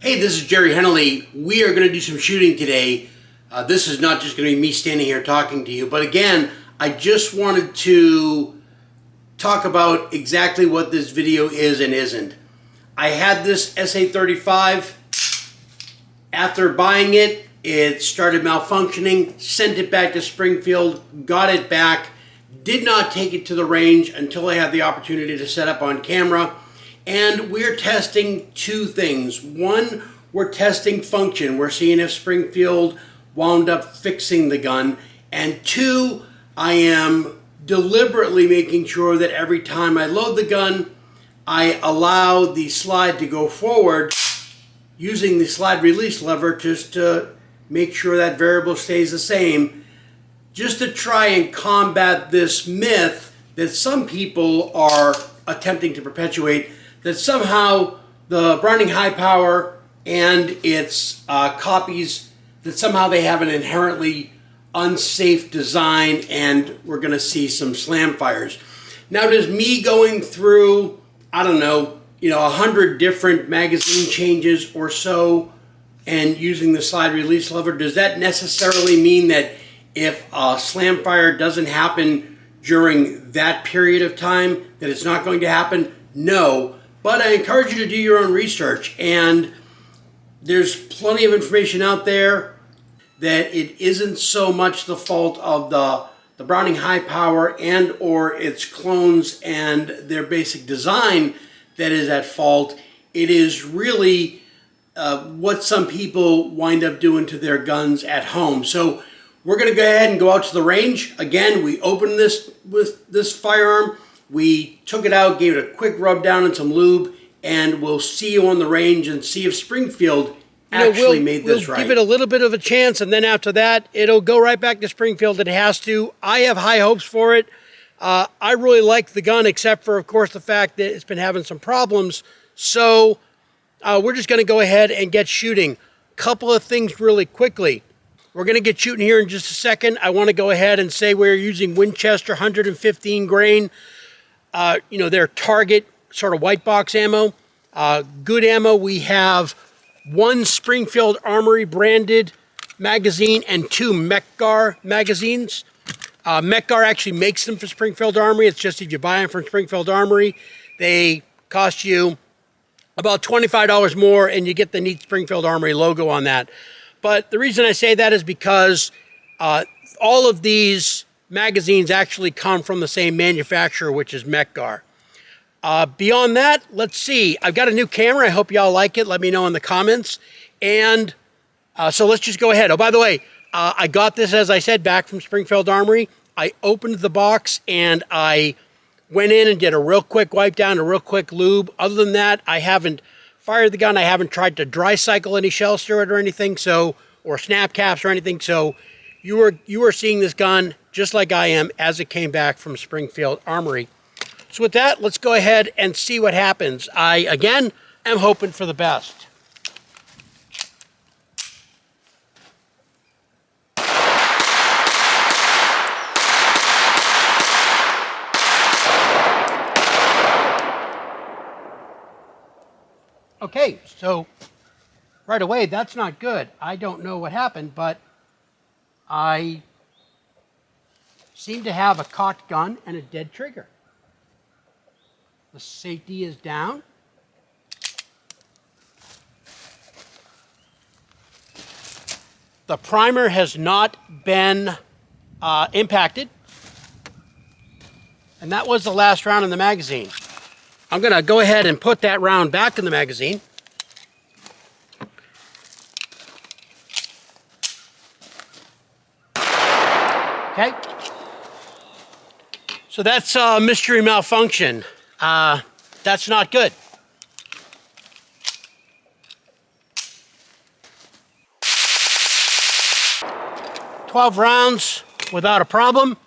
Hey, this is Jerry Hennelly. We are going to do some shooting today. This is not just going to be me standing here talking to you, but again, I just wanted to talk about exactly what this video is and isn't. I had this SA35. After buying it, it started malfunctioning, sent it back to Springfield, got it back, did not take it to the range until I had the opportunity to set up on camera. And we're testing two things. One, we're testing function. We're seeing if Springfield wound up fixing the gun. And two, I am deliberately making sure that every time I load the gun, I allow the slide to go forward using the slide release lever just to make sure that variable stays the same, just to try and combat this myth that some people are attempting to perpetuate, that somehow the Browning high power and its copies, that somehow they have an inherently unsafe design and we're going to see some slam fires. Now, does me going through, I don't know, 100 different magazine changes or so and using the slide release lever, does that necessarily mean that if a slam fire doesn't happen during that period of time, that it's not going to happen? No. But I encourage you to do your own research, and there's plenty of information out there that it isn't so much the fault of the Browning high power and or its clones and their basic design that is at fault. It is really what some people wind up doing to their guns at home. So we're going to go ahead and go out to the range. Again, we opened this with this firearm. We took it out, gave it a quick rub down in some lube, and we'll see you on the range and see if Springfield actually made this right. We'll give it a little bit of a chance, and then after that, it'll go right back to Springfield. It has to. I have high hopes for it. I really like the gun, except for, of course, the fact that it's been having some problems. So we're just going to go ahead and get shooting. Couple of things really quickly. We're going to get shooting here in just a second. I want to go ahead and say we're using Winchester 115 grain. Their target sort of white box ammo. Good ammo. We have one Springfield Armory branded magazine and two Mech-Gar magazines. Mech-Gar actually makes them for Springfield Armory. It's just if you buy them from Springfield Armory, they cost you about $25 more and you get the neat Springfield Armory logo on that. But the reason I say that is because all of these magazines actually come from the same manufacturer, which is Mech-Gar. Beyond that, let's see. I've got a new camera. I hope y'all like it. Let me know in the comments. And so let's just go ahead. Oh, by the way, I got this, as I said, back from Springfield Armory. I opened the box and I went in and did a real quick wipe down, a real quick lube. Other than that, I haven't fired the gun. I haven't tried to dry cycle any shells through it or anything, or snap caps or anything. So you are seeing this gun just like I am as it came back from Springfield Armory. So with that, let's go ahead and see what happens. I, again, am hoping for the best. Okay, so right away, that's not good. I don't know what happened, but I seem to have a cocked gun and a dead trigger. The safety is down. The primer has not been impacted. And that was the last round in the magazine. I'm going to go ahead and put that round back in the magazine. Okay. So that's mystery malfunction. That's not good. "12 rounds without a problem.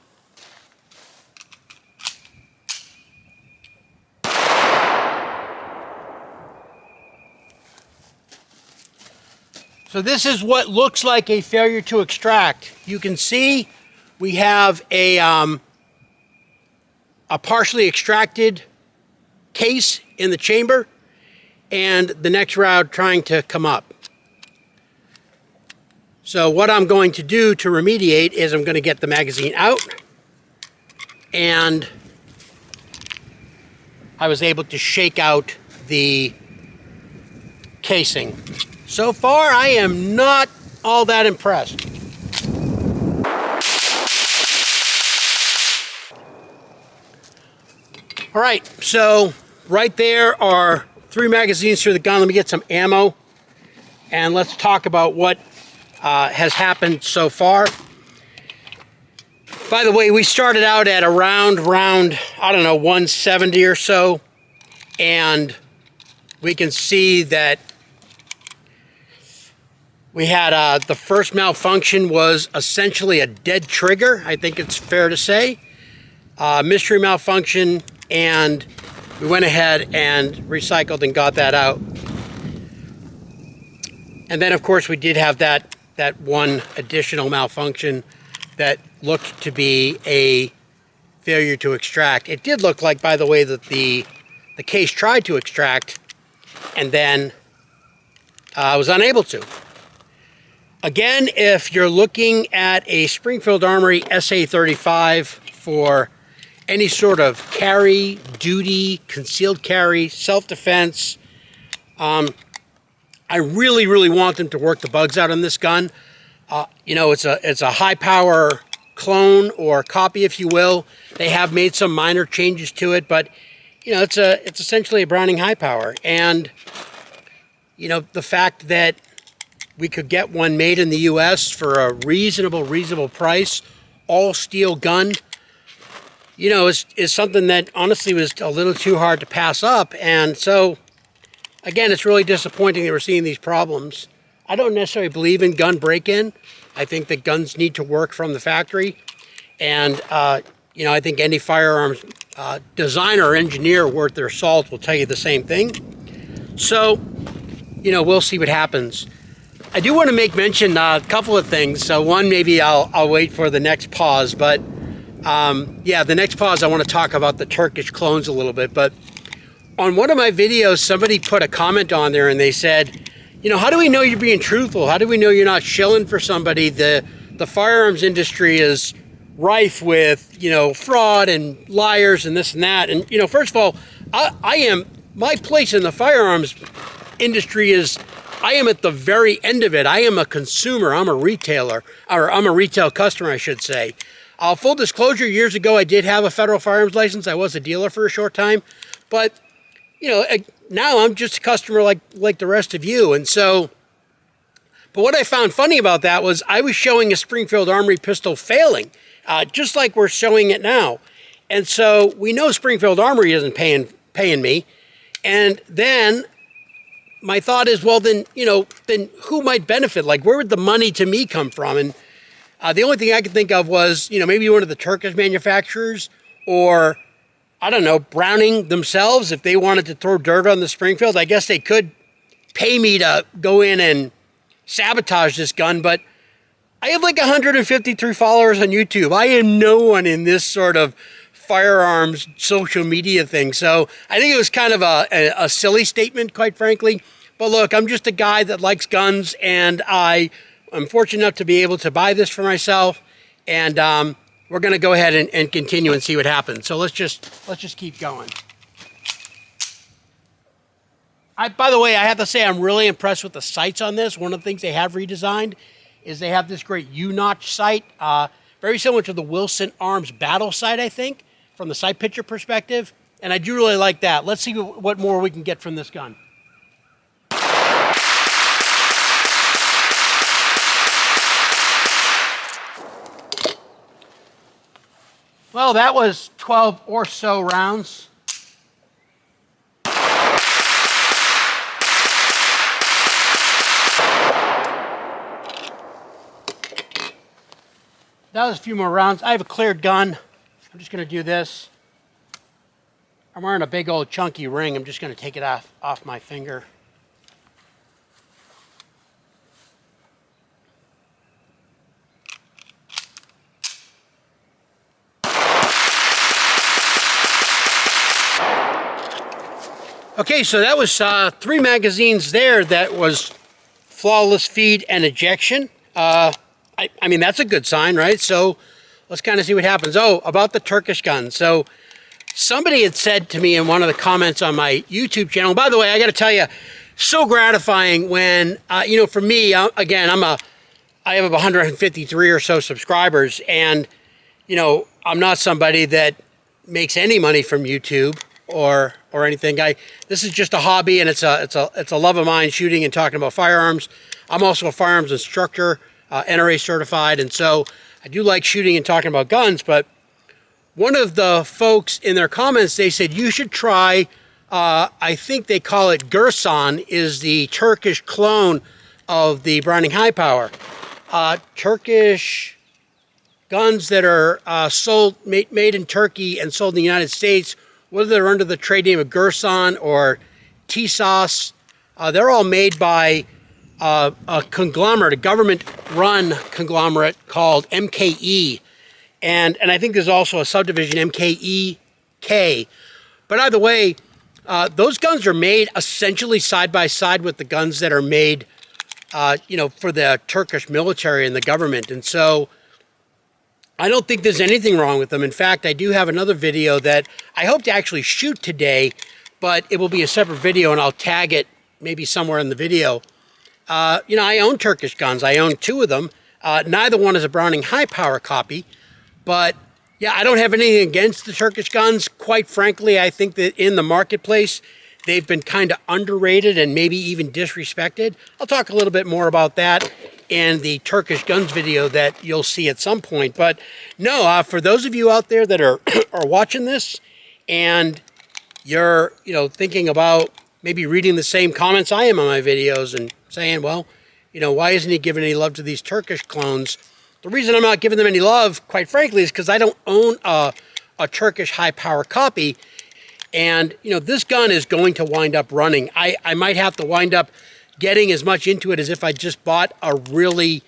So this is what looks like a failure to extract. You can see we have a partially extracted case in the chamber, and the next round trying to come up. So what I'm going to do to remediate is I'm going to get the magazine out, and I was able to shake out the casing. So far, I am not all that impressed. All right, so right there are 3 magazines through the gun. Let me get some ammo, and let's talk about what has happened so far. By the way, we started out at around, I don't know, 170 or so, and we can see that we had the first malfunction was essentially a dead trigger, I think it's fair to say. Mystery malfunction, and we went ahead and recycled and got that out. And then, of course, we did have that one additional malfunction that looked to be a failure to extract. It did look like, by the way, that the case tried to extract and then was unable to. Again, if you're looking at a Springfield Armory SA-35 for any sort of carry, duty, concealed carry, self-defense, I really, really want them to work the bugs out on this gun. You know, it's a high-power clone or copy, if you will. They have made some minor changes to it, but you know, it's essentially a Browning high power. And you know, the fact that we could get one made in the U.S. for a reasonable price, all steel gun, you know, is something that honestly was a little too hard to pass up. And so, again, it's really disappointing that we're seeing these problems. I don't necessarily believe in gun break-in. I think that guns need to work from the factory. And, you know, I think any firearms designer or engineer worth their salt will tell you the same thing. So, you know, we'll see what happens. I do want to make mention a couple of things. So one, maybe I'll wait for the next pause. But, yeah, the next pause, I want to talk about the Turkish clones a little bit. But on one of my videos, somebody put a comment on there and they said, you know, how do we know you're being truthful? How do we know you're not shilling for somebody? The firearms industry is rife with, you know, fraud and liars and this and that. And, you know, first of all, my place in the firearms industry is, I am at the very end of it. I am a consumer. I'm a retailer, or I'm a retail customer, I should say. Full disclosure, years ago, I did have a federal firearms license. I was a dealer for a short time. But, you know, now I'm just a customer like the rest of you. And so, but what I found funny about that was I was showing a Springfield Armory pistol failing, just like we're showing it now. And so we know Springfield Armory isn't paying me. And then my thought is, well, then, you know, then who might benefit? Like, where would the money to me come from? And the only thing I could think of was, you know, maybe one of the Turkish manufacturers, or I don't know, Browning themselves, if they wanted to throw dirt on the Springfield. I guess they could pay me to go in and sabotage this gun, but I have like 153 followers on YouTube. I am no one in this sort of firearms social media thing. So I think it was kind of a silly statement, quite frankly. But look, I'm just a guy that likes guns, and I'm fortunate enough to be able to buy this for myself. And we're going to go ahead and continue and see what happens. So let's just keep going. By the way, I have to say I'm really impressed with the sights on this. One of the things they have redesigned is they have this great U-notch sight, very similar to the Wilson Arms battle sight, I think, from the sight picture perspective. And I do really like that. Let's see what more we can get from this gun. Well, that was 12 or so rounds. That was a few more rounds. I have a cleared gun. I'm just going to do this. I'm wearing a big old chunky ring. I'm just going to take it off my finger. Okay, so that was 3 magazines there. That was flawless feed and ejection. I mean, that's a good sign, right? So let's kind of see what happens. Oh, about the Turkish gun. So somebody had said to me in one of the comments on my YouTube channel, by the way, I got to tell you, so gratifying when, you know, for me, again, I have 153 or so subscribers, and, you know, I'm not somebody that makes any money from YouTube or anything. This is just a hobby, and it's a love of mine, shooting and talking about firearms. I'm also a firearms instructor, NRA certified, and so I do like shooting and talking about guns. But one of the folks in their comments, they said you should try, I think they call it Gürsan, is the Turkish clone of the Browning High Power. Turkish guns that are made in Turkey and sold in the United States, whether they're under the trade name of Gürsan or TSOS, they're all made by a conglomerate, a government-run conglomerate called MKE. And I think there's also a subdivision, MKEK. But either way, those guns are made essentially side by side with the guns that are made, you know, for the Turkish military and the government. And so I don't think there's anything wrong with them. In fact, I do have another video that I hope to actually shoot today, but it will be a separate video, and I'll tag it maybe somewhere in the video. You know, I own Turkish guns. I own 2 of them. Neither one is a Browning High Power copy, but yeah, I don't have anything against the Turkish guns. Quite frankly, I think that in the marketplace, they've been kind of underrated and maybe even disrespected. I'll talk a little bit more about that in the Turkish guns video that you'll see at some point. But no, for those of you out there that are are watching this and you're, you know, thinking about maybe reading the same comments I am on my videos and saying, well, you know, why isn't he giving any love to these Turkish clones? The reason I'm not giving them any love, quite frankly, is because I don't own a Turkish high power copy. And, you know, this gun is going to wind up running. I might have to wind up getting as much into it as if I just bought a really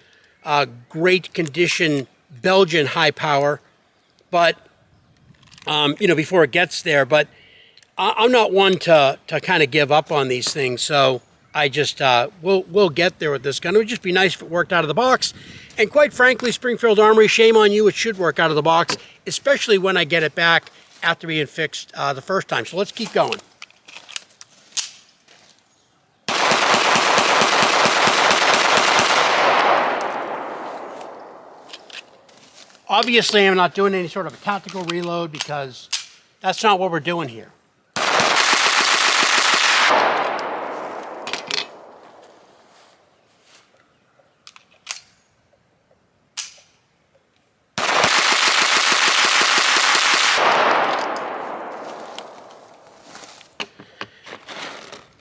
great condition Belgian high power, but, you know, before it gets there. But I'm not one to kind of give up on these things. So I just, we'll get there with this gun. It would just be nice if it worked out of the box. And quite frankly, Springfield Armory, shame on you, it should work out of the box, especially when I get it back after being fixed the first time. So let's keep going. Obviously, I'm not doing any sort of a tactical reload because that's not what we're doing here.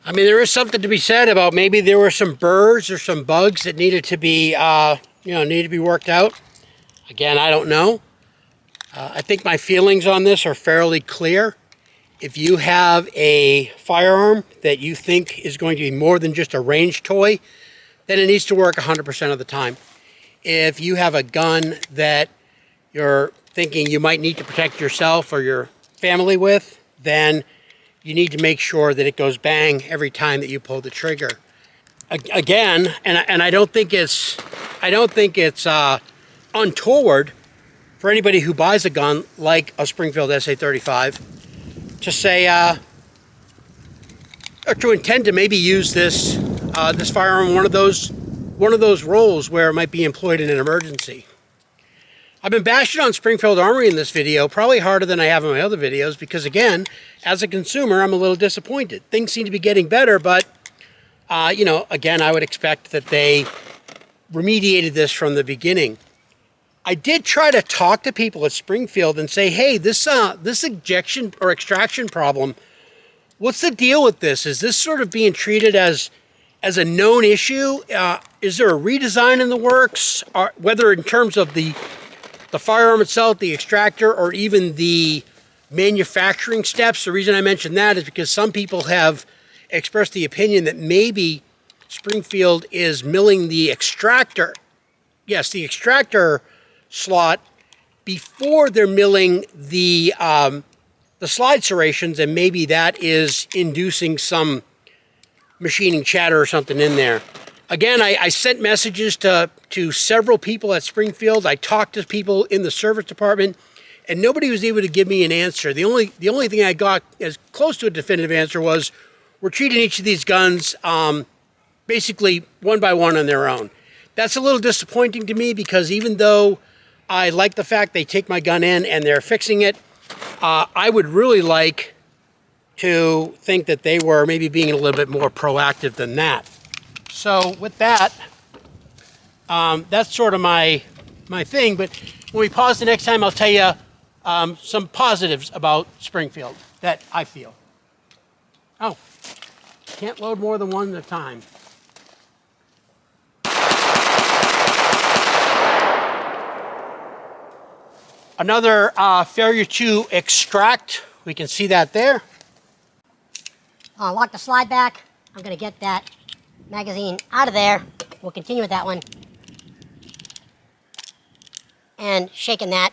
I mean, there is something to be said about maybe there were some burrs or some bugs that needed to be, you know, needed to be worked out. Again, I don't know. I think my feelings on this are fairly clear. If you have a firearm that you think is going to be more than just a range toy, then it needs to work 100% of the time. If you have a gun that you're thinking you might need to protect yourself or your family with, then you need to make sure that it goes bang every time that you pull the trigger. Again, and I don't think it's untoward for anybody who buys a gun like a Springfield SA-35 to say, or to intend to maybe use this this firearm in one of those roles where it might be employed in an emergency. I've been bashing on Springfield Armory in this video, probably harder than I have in my other videos, because again, as a consumer, I'm a little disappointed. Things seem to be getting better, but you know, again, I would expect that they remediated this from the beginning. I did try to talk to people at Springfield and say, hey, this ejection or extraction problem, what's the deal with this? Is this sort of being treated as a known issue? Is there a redesign in the works? Whether in terms of the firearm itself, the extractor, or even the manufacturing steps? The reason I mention that is because some people have expressed the opinion that maybe Springfield is milling the extractor, yes, the extractor slot before they're milling the the slide serrations, and maybe that is inducing some machining chatter or something in there. Again, I sent messages to several people at Springfield. I talked to people in the service department, and nobody was able to give me an answer. The only thing I got as close to a definitive answer was, we're treating each of these guns basically one by one on their own. That's a little disappointing to me, because even though I like the fact they take my gun in and they're fixing it, I would really like to think that they were maybe being a little bit more proactive than that. So with that, that's sort of my thing. But when we pause the next time, I'll tell you some positives about Springfield that I feel. Oh, can't load more than one at a time. Another failure to extract. We can see that there. Lock the slide back. I'm going to get that magazine out of there. We'll continue with that one. And shaking that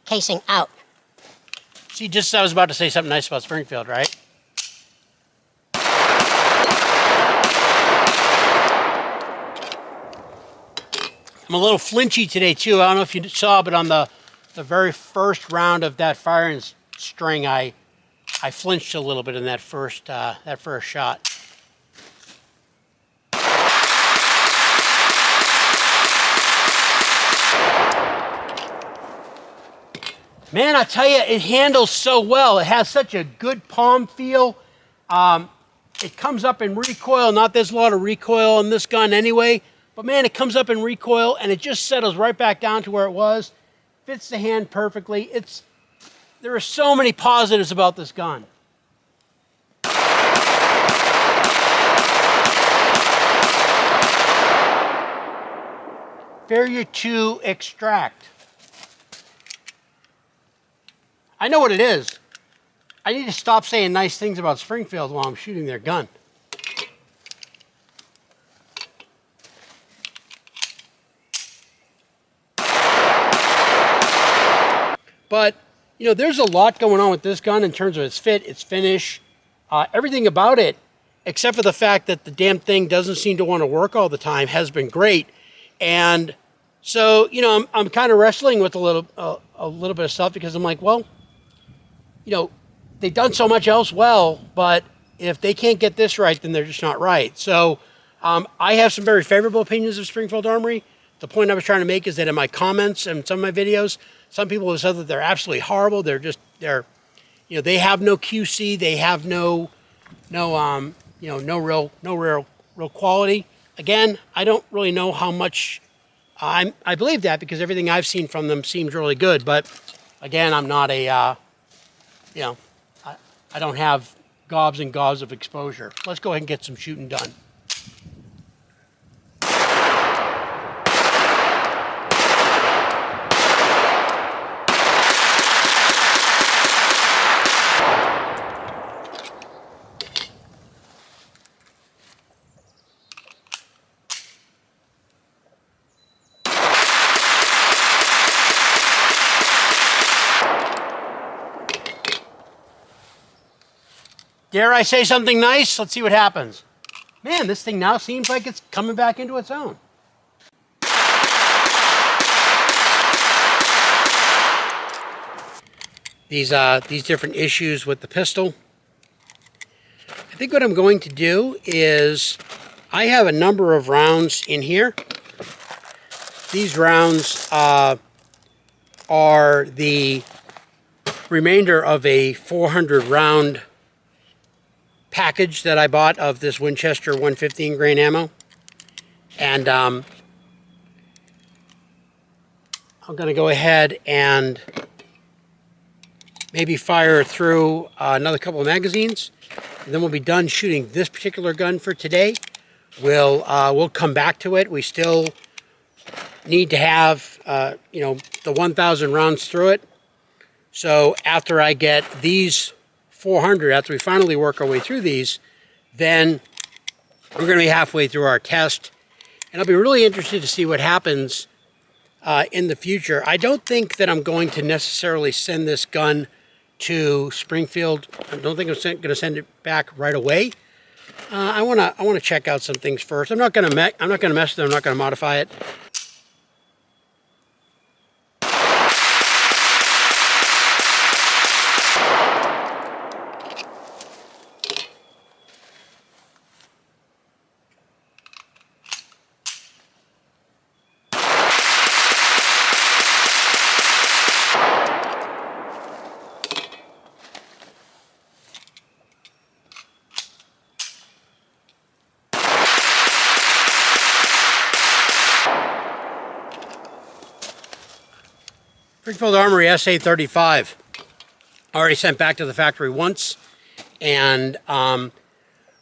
casing out. See, just as I was about to say something nice about Springfield, right? I'm a little flinchy today too. I don't know if you saw, but on the very first round of that firing string, I flinched a little bit in that first shot. Man, I tell you, it handles so well. It has such a good palm feel. It comes up in recoil. Not there's a lot of recoil in this gun anyway, but man, it comes up in recoil and it just settles right back down to where it was. Fits the hand perfectly. There are so many positives about this gun. Failure to extract. I know what it is. I need to stop saying nice things about Springfield while I'm shooting their gun. But, you know, there's a lot going on with this gun in terms of its fit, its finish, everything about it, except for the fact that the damn thing doesn't seem to want to work all the time, has been great. And so, you know, I'm kind of wrestling with a little bit of stuff, because I'm like, well, you know, they've done so much else well, but if they can't get this right, then they're just not right. So I have some very favorable opinions of Springfield Armory. The point I was trying to make is that in my comments and some of my videos, some people have said that they're absolutely horrible. They're you know, they have no QC. They have no real quality. Again, I don't really know how much I believe that, because everything I've seen from them seems really good. But again, I'm not a, you know, I don't have gobs and gobs of exposure. Let's go ahead and get some shooting done. Dare I say something nice? Let's see what happens. Man, this thing now seems like it's coming back into its own. These different issues with the pistol. I think what I'm going to do is, I have a number of rounds in here. These rounds are the remainder of a 400 round package that I bought of this Winchester 115 grain ammo. And I'm going to go ahead and maybe fire through another couple of magazines, and then we'll be done shooting this particular gun for today. We'll come back to it. We still need to have you know, the 1,000 rounds through it. So after I get these 400, after we finally work our way through these, then we're going to be halfway through our test, and I'll be really interested to see what happens in the future. I don't think that I'm going to necessarily send this gun to Springfield. I don't think I'm going to send it back right away. I want to check out some things first. I'm not going to mess with it. I'm not going to modify it. Springfield Armory SA35. Already sent back to the factory once, and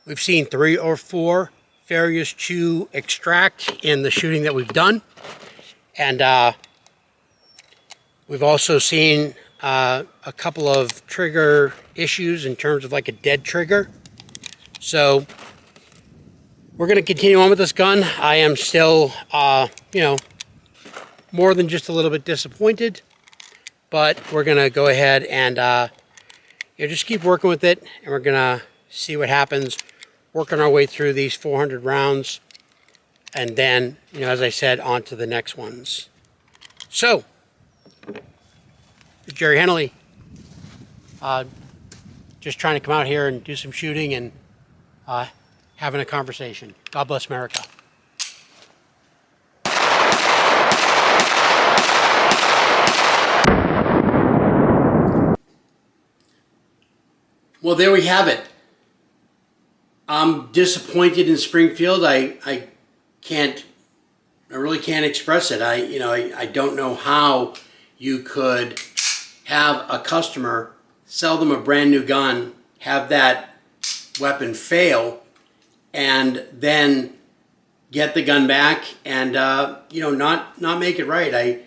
we've seen 3 or 4 failures to extract in the shooting that we've done, and we've also seen a couple of trigger issues in terms of like a dead trigger. So we're going to continue on with this gun. I am still, more than just a little bit disappointed. But we're going to go ahead and just keep working with it, and we're going to see what happens, working our way through these 400 rounds, and then, as I said, on to the next ones. So, Jerry Henley, just trying to come out here and do some shooting and having a conversation. God bless America. Well, there we have it. I'm disappointed in Springfield. I really can't express it. I don't know how you could have a customer, sell them a brand new gun, have that weapon fail, and then get the gun back and not make it right.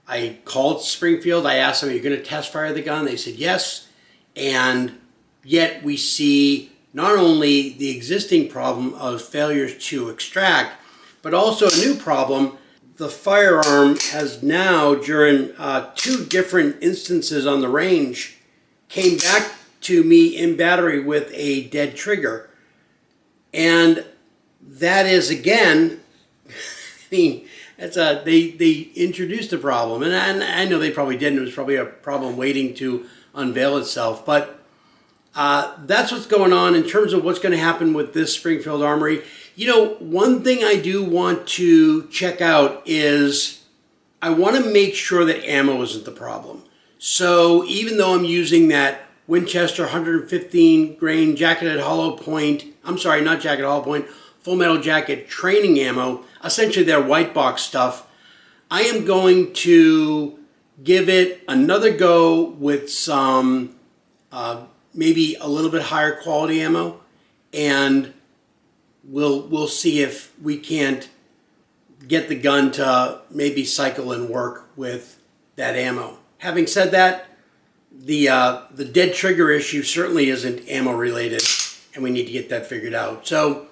I called Springfield. I asked them, "Are you going to test fire the gun?" They said yes, and yet we see not only the existing problem of failures to extract, but also a new problem. The firearm has now, during 2 different instances on the range, came back to me in battery with a dead trigger. And that is, again, they introduced a problem. And I know they probably didn't. It was probably a problem waiting to unveil itself. But that's what's going on in terms of what's going to happen with this Springfield Armory. One thing I do want to check out is I want to make sure that ammo isn't the problem. So even though I'm using that Winchester 115 grain jacketed hollow point, I'm sorry, not jacketed hollow point, full metal jacket training ammo, essentially their white box stuff, I am going to give it another go with some maybe a little bit higher quality ammo, and we'll see if we can't get the gun to maybe cycle and work with that ammo. Having said that, the dead trigger issue certainly isn't ammo related, and we need to get that figured out. So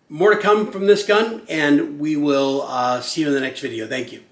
more to come from this gun, and we will see you in the next video. Thank you.